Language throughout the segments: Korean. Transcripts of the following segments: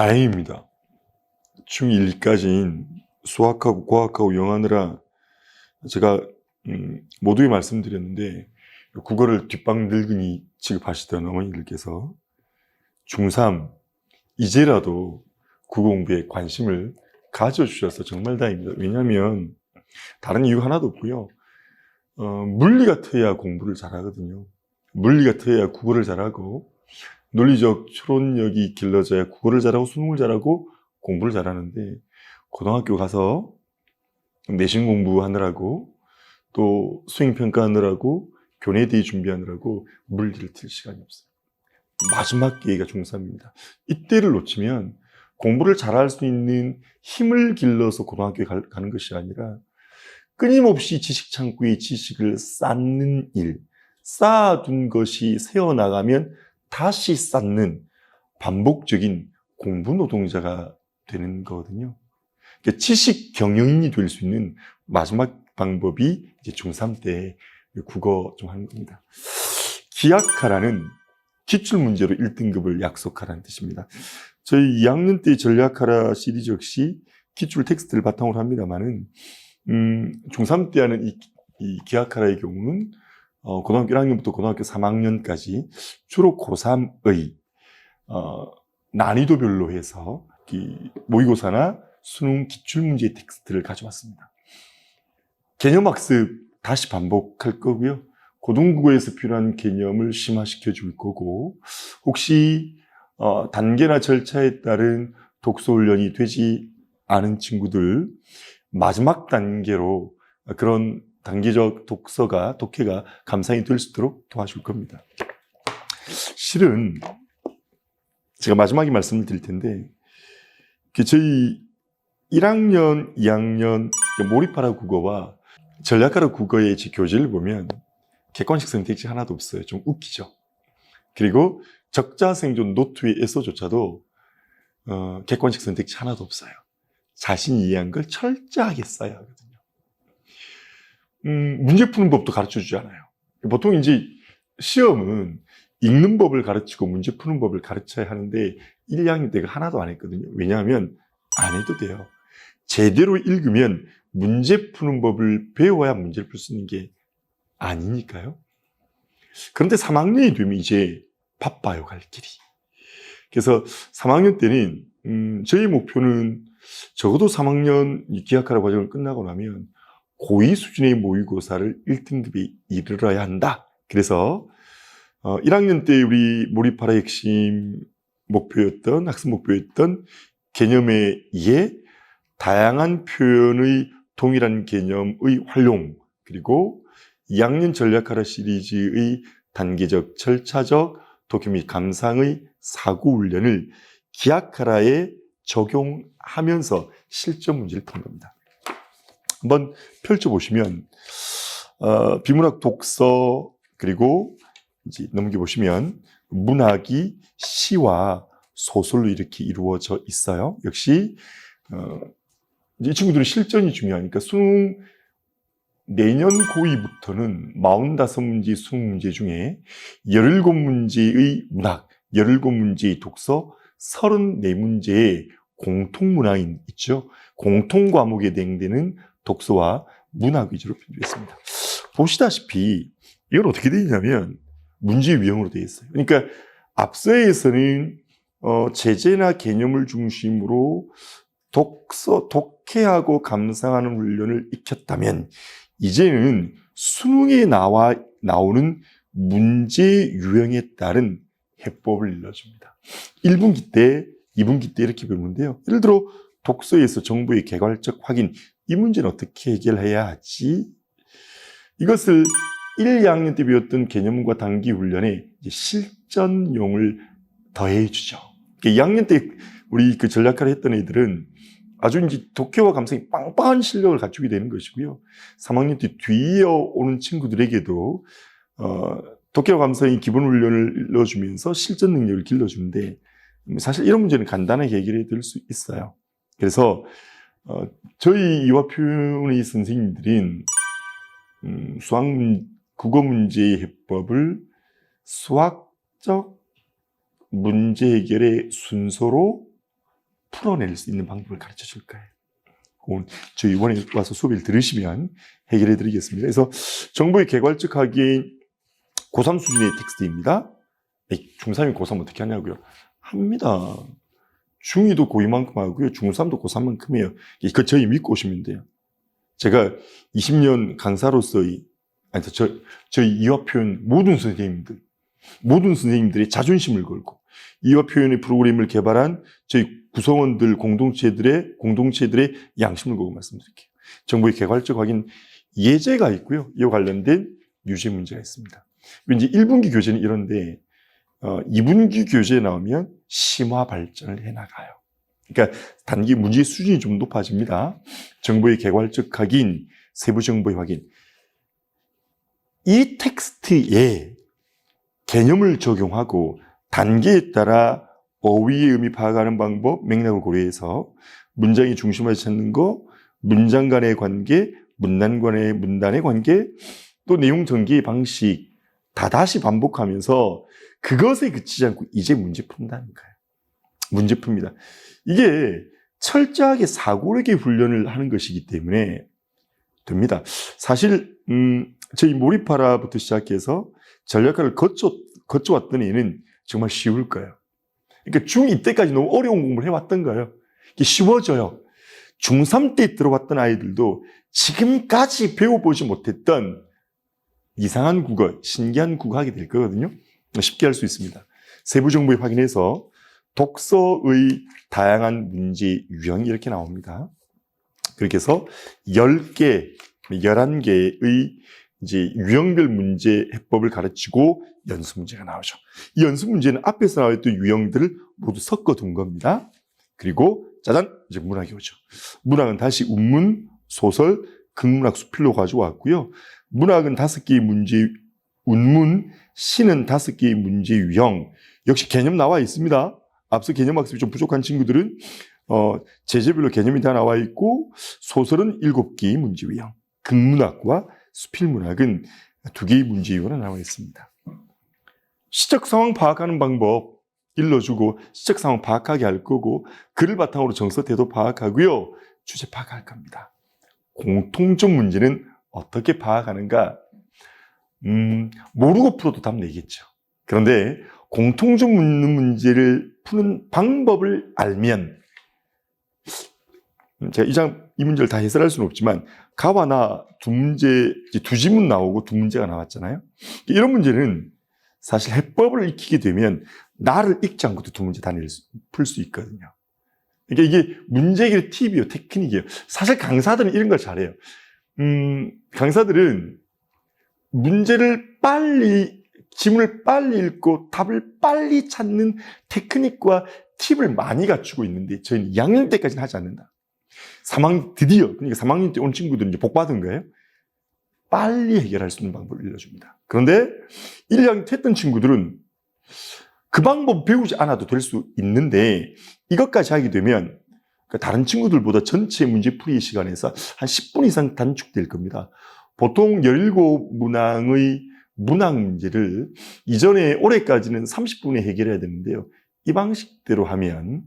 다행입니다. 중1, 2까지인 수학하고 과학하고 영어하느라 제가 모두에 말씀드렸는데 국어를 뒷방늙은이 취급하시던 어머니들께서 중3 이제라도 국어 공부에 관심을 가져주셔서 정말 다행입니다. 왜냐하면 다른 이유 하나도 없고요. 물리가 트여야 공부를 잘하거든요. 물리가 트여야 국어를 잘하고, 논리적 추론력이 길러져야 국어를 잘하고 수능을 잘하고 공부를 잘하는데, 고등학교 가서 내신 공부하느라고 또 수행평가하느라고 교내대회 준비하느라고 물리를 틀 시간이 없어요. 마지막 기회가 중3입니다. 이때를 놓치면 공부를 잘할 수 있는 힘을 길러서 고등학교에 가는 것이 아니라 끊임없이 지식 창구에 지식을 쌓는 일, 쌓아둔 것이 새어나가면 다시 쌓는 반복적인 공부 노동자가 되는 거거든요. 그러니까 지식 경영인이 될 수 있는 마지막 방법이 이제 중3 때 국어 좀 하는 겁니다. 기약하라는 기출문제로 1등급을 약속하라는 뜻입니다. 저희 2학년 때 전략하라 시리즈 역시 기출 텍스트를 바탕으로 합니다만은, 중3 때 하는 이 기약하라의 경우는 고등학교 1학년부터 고등학교 3학년까지 주로 고3의 난이도별로 해서 모의고사나 수능 기출문제 텍스트를 가져왔습니다. 개념학습 다시 반복할 거고요. 고등국어에서 필요한 개념을 심화시켜 줄 거고, 혹시 단계나 절차에 따른 독서 훈련이 되지 않은 친구들 마지막 단계로 그런 단계적 독해가 감상이 될 수 있도록 도와줄 겁니다. 실은 제가 마지막에 말씀을 드릴 텐데, 저희 1학년, 2학년 몰입하라 국어와 전략하라 국어의 교재를 보면 객관식 선택지 하나도 없어요. 좀 웃기죠. 그리고 적자생존 노트에서조차도 객관식 선택지 하나도 없어요. 자신이 이해한 걸 철저하게 써야 하거든요. 문제 푸는 법도 가르쳐 주지 않아요. 보통 이제 시험은 읽는 법을 가르치고 문제 푸는 법을 가르쳐야 하는데 1, 2학년 때가 하나도 안 했거든요. 왜냐하면 안 해도 돼요. 제대로 읽으면 문제 푸는 법을 배워야 문제를 풀 수 있는 게 아니니까요. 그런데 3학년이 되면 이제 바빠요, 갈 길이. 그래서 3학년 때는 저희 목표는 적어도 3학년 기약하라 과정을 끝나고 나면 고2 수준의 모의고사를 1등급에 이르러야 한다. 그래서 1학년 때 우리 몰입하라 핵심 목표였던, 학습 목표였던 개념의 이해, 다양한 표현의 동일한 개념의 활용, 그리고 2학년 전략하라 시리즈의 단계적, 절차적 독해 및 감상의 사고 훈련을 기약하라에 적용하면서 실전 문제를 푼 겁니다. 한번 펼쳐보시면 비문학 독서, 그리고 이제 넘겨보시면 문학이 시와 소설로 이렇게 이루어져 있어요. 역시 이 친구들은 실전이 중요하니까 수능 내년 고2부터는 45문제 수능 문제 중에 17문제의 문학, 17문제의 독서, 34문제의 공통문학이 있죠. 공통과목에 해당되는 독서와 문학 위주로 편집했습니다. 보시다시피 이건 어떻게 되어 있냐면 문제 유형으로 되어 있어요. 그러니까 앞서에서는 제재나 개념을 중심으로 독해하고 감상하는 훈련을 익혔다면 이제는 수능에 나오는 문제 유형에 따른 해법을 일러줍니다. 1분기 때, 2분기 때 이렇게 배우는데요. 예를 들어 독서에서 정보의 개괄적 확인, 이 문제는 어떻게 해결해야 하지? 이것을 1, 2학년 때 배웠던 개념과 단기 훈련에 이제 실전용을 더해주죠. 2학년 때 우리 전략하라 했던 애들은 아주 이제 독해와 감상이 빵빵한 실력을 갖추게 되는 것이고요. 3학년 때 뒤에 오는 친구들에게도 독해와 감상의 기본 훈련을 넣어주면서 실전 능력을 길러주는데, 사실 이런 문제는 간단하게 해결해 될 수 있어요. 그래서 저희 이화표현의 선생님들은 국어 문제의 해법을 수학적 문제 해결의 순서로 풀어낼 수 있는 방법을 가르쳐 줄 거예요. 저희 이번에 와서 수업을 들으시면 해결해 드리겠습니다. 그래서 정보의 개괄적 확인 고3 수준의 텍스트입니다. 중3이 고3 어떻게 하냐고요? 합니다. 중2도 고2만큼 하고요. 중3도 고3만큼 해요. 이거 저희 믿고 오시면 돼요. 제가 20년 강사로서의, 저희 이화 표현 모든 선생님들의 자존심을 걸고 이화 표현의 프로그램을 개발한 저희 구성원들, 공동체들의 양심을 걸고 말씀드릴게요. 정보의 개괄적 확인 예제가 있고요. 이와 관련된 유제 문제가 있습니다. 이제 1분기 교재는 이런데 2분기 교재에 나오면 심화 발전을 해나가요. 그러니까 단기 문제 수준이 좀 높아집니다. 정보의 개괄적 확인, 세부 정보의 확인. 이 텍스트에 개념을 적용하고 단계에 따라 어휘의 의미 파악하는 방법, 맥락을 고려해서 문장의 중심을 찾는 거, 문장 간의 관계, 문단의 관계, 또 내용 전개의 방식 다시 반복하면서 그것에 그치지 않고 이제 문제 푼다는 거예요. 문제 풉니다. 이게 철저하게 사고력의 훈련을 하는 것이기 때문에 됩니다. 사실 저희 몰입하라부터 시작해서 전략가를 거쳐왔던 애는 정말 쉬울 거예요. 그러니까 중2 때까지 너무 어려운 공부를 해왔던 거예요. 이게 쉬워져요. 중3 때 들어왔던 아이들도 지금까지 배워보지 못했던 이상한 국어, 신기한 국어 하게 될 거거든요. 쉽게 할 수 있습니다. 세부 정보에 확인해서 독서의 다양한 문제 유형이 이렇게 나옵니다. 그렇게 해서 10개, 11개의 이제 유형별 문제 해법을 가르치고 연습 문제가 나오죠. 이 연습 문제는 앞에서 나왔던 유형들을 모두 섞어둔 겁니다. 그리고 짜잔! 이제 문학이 오죠. 문학은 다시 운문, 소설, 극문학, 수필로 가져왔고요. 문학은 5개의 문제, 운문, 시는 5개의 문제 유형. 역시 개념 나와 있습니다. 앞서 개념 학습이 좀 부족한 친구들은 제재별로 개념이 다 나와 있고, 소설은 7개의 문제 유형, 극문학과 수필문학은 2개의 문제 유형으로 나와 있습니다. 시적 상황 파악하는 방법 일러주고 시적 상황 파악하게 할 거고, 글을 바탕으로 정서 태도 파악하고요. 주제 파악할 겁니다. 공통점 문제는 어떻게 파악하는가? 모르고 풀어도 답 내겠죠. 그런데 공통점 묻는 문제를 푸는 방법을 알면, 제가 이 문제를 다 해설할 수는 없지만 가와 나 두 지문 나오고 2문제가 나왔잖아요. 이런 문제는 사실 해법을 익히게 되면 나를 읽지 않고도 2문제 다 풀 수 있거든요. 그러니까 이게 문제의 팁이에요, 테크닉이에요. 사실 강사들은 이런 걸 잘해요. 강사들은 지문을 빨리 읽고 답을 빨리 찾는 테크닉과 팁을 많이 갖추고 있는데 저희는 2학년 때까지는 하지 않는다. 그러니까 3학년 때 온 친구들은 이제 복 받은 거예요. 빨리 해결할 수 있는 방법을 알려줍니다. 그런데 1, 2학년 때 했던 친구들은 그 방법 배우지 않아도 될 수 있는데, 이것까지 하게 되면 다른 친구들보다 전체 문제풀이 시간에서 한 10분 이상 단축될 겁니다. 보통 17문항의 문항 문제를 이전에 올해까지는 30분에 해결해야 되는데요. 이 방식대로 하면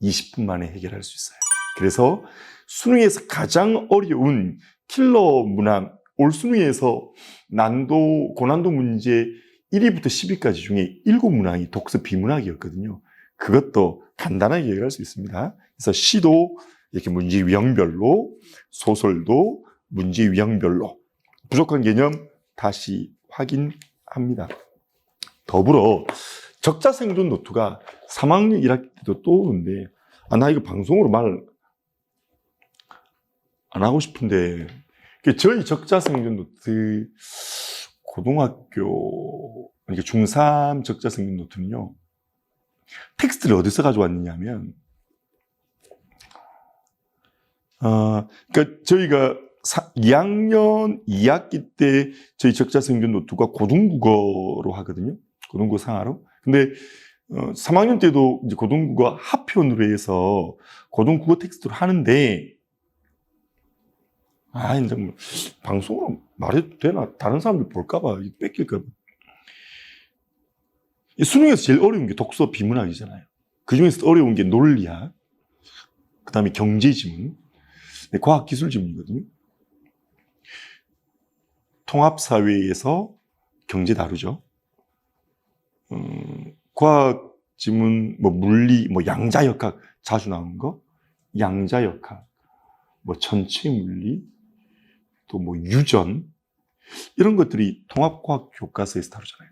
20분 만에 해결할 수 있어요. 그래서 수능에서 가장 어려운 킬러 문항, 올 수능에서 고난도 문제 1위부터 10위까지 중에 7문항이 독서 비문학이었거든요. 그것도 간단하게 해결할 수 있습니다. 그래서 시도 이렇게 문제 유형별로, 소설도 문제 유형별로 부족한 개념 다시 확인합니다. 더불어 적자생존 노트가 3학년 1학기 때도 또 오는데, 나 이거 방송으로 말 안 하고 싶은데, 저희 적자생존 노트 고등학교, 그러니까 중3 적자생존 노트는요, 텍스트를 어디서 가져왔느냐 하면, 그러니까 저희가 2학년 2학기 때 저희 적자생존 노트가 고등국어로 하거든요. 고등국어 상하로. 근데 3학년 때도 이제 고등국어 합편으로 해서 고등국어 텍스트로 하는데, 이제 뭐 방송으로 말해도 되나? 다른 사람들 볼까봐, 뺏길까봐. 수능에서 제일 어려운 게 독서 비문학이잖아요. 그 중에서 어려운 게 논리학. 그 다음에 경제지문, 과학기술지문이거든요. 통합사회에서 경제 다루죠. 과학지문, 물리, 양자역학 자주 나오는 거, 양자역학, 전체물리, 또 유전, 이런 것들이 통합과학 교과서에서 다루잖아요.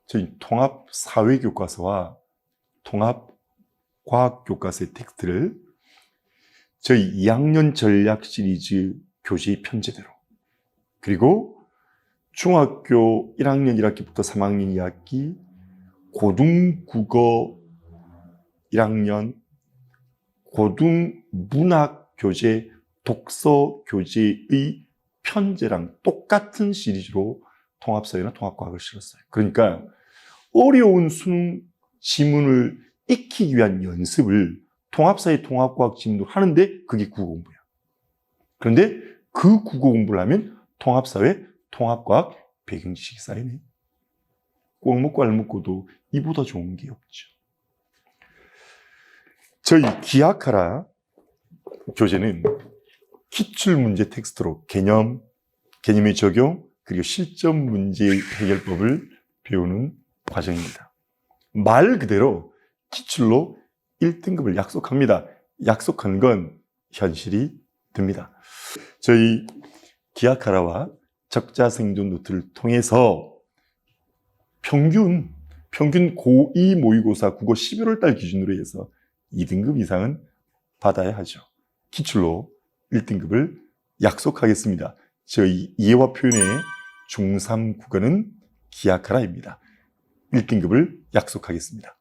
저희 통합사회교과서와 통합과학 교과서의 텍스트를 저희 2학년 전략 시리즈 교재의 편제대로, 그리고 중학교 1학년 1학기부터 3학년 2학기, 고등국어 1학년, 고등문학 교재, 독서 교재의 편제랑 똑같은 시리즈로 통합사회나 통합과학을 실었어요. 그러니까 어려운 수능 지문을 익히기 위한 연습을 통합사회 통합과학 지문으로 하는데 그게 국어 공부야. 그런데 그 국어 공부를 하면 통합사회 통합과학 배경지식이 쌓이네. 꼭 먹고 알 먹고도 이보다 좋은 게 없죠. 저희 기하카라 교재는 기출문제 텍스트로 개념의 적용, 그리고 실전 문제 해결법을 배우는 과정입니다. 말 그대로 기출로 1등급을 약속합니다. 약속한 건 현실이 됩니다. 저희 기하카라와 적자생존 노트를 통해서 평균 고2 모의고사 국어 11월 달 기준으로 해서 2등급 이상은 받아야 하죠. 기출로 1등급을 약속하겠습니다. 저희 이해와 표현의 중3 국어는 기하카라입니다. 1등급을 약속하겠습니다.